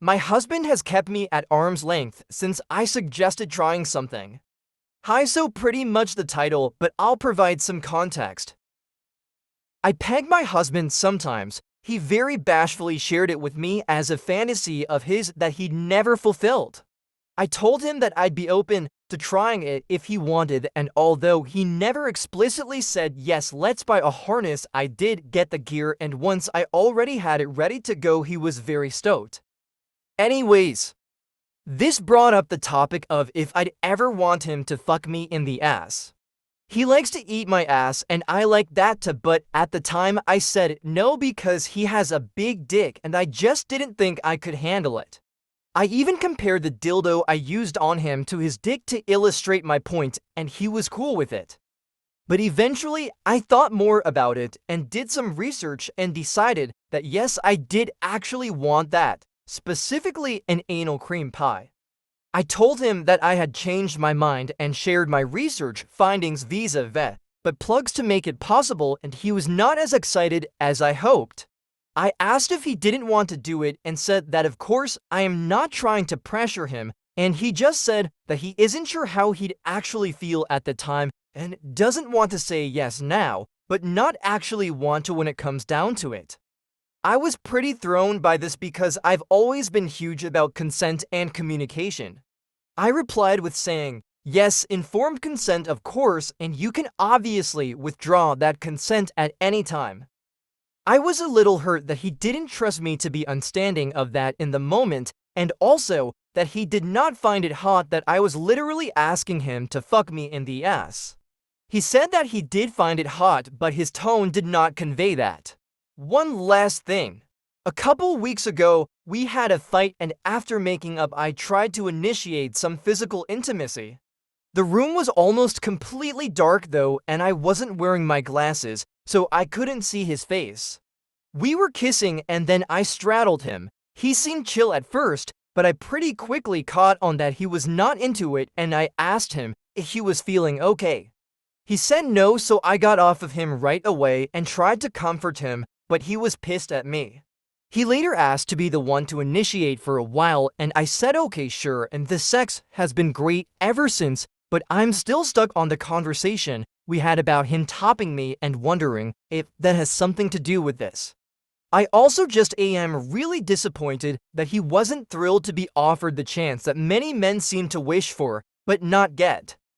My husband has kept me at arm's length since I suggested trying something. Hi, so pretty much the title, but I'll provide some context. I peg my husband sometimes. He very bashfully shared it with me as a fantasy of his that he'd never fulfilled. I told him that I'd be open to trying it if he wanted, and although he never explicitly said yes, let's buy a harness, I did get the gear, and once I already had it ready to go, he was very stoked. Anyways, this brought up the topic of if I'd ever want him to fuck me in the ass. He likes to eat my ass and I like that too, but at the time I said no because he has a big dick and I just didn't think I could handle it. I even compared the dildo I used on him to his dick to illustrate my point, and he was cool with it. But eventually, I thought more about it and did some research and decided that yes, I did actually want that, specifically an anal cream pie. I told him that I had changed my mind and shared my research findings vis-a-vis, but plugs to make it possible, and he was not as excited as I hoped. I asked if he didn't want to do it and said that of course I am not trying to pressure him, and he just said that he isn't sure how he'd actually feel at the time and doesn't want to say yes now, but not actually want to when it comes down to it. I was pretty thrown by this because I've always been huge about consent and communication. I replied with saying, yes, informed consent of course, and you can obviously withdraw that consent at any time. I was a little hurt that he didn't trust me to be understanding of that in the moment, and also that he did not find it hot that I was literally asking him to fuck me in the ass. He said that he did find it hot, but his tone did not convey that. One last thing. A couple weeks ago, we had a fight, and after making up, I tried to initiate some physical intimacy. The room was almost completely dark though, and I wasn't wearing my glasses, so I couldn't see his face. We were kissing and then I straddled him. He seemed chill at first, but I pretty quickly caught on that he was not into it, and I asked him if he was feeling okay. He said no, so I got off of him right away and tried to comfort him, but he was pissed at me. He later asked to be the one to initiate for a while, and I said okay, sure, and the sex has been great ever since, but I'm still stuck on the conversation we had about him topping me and wondering if that has something to do with this. I also just am really disappointed that he wasn't thrilled to be offered the chance that many men seem to wish for, but not get.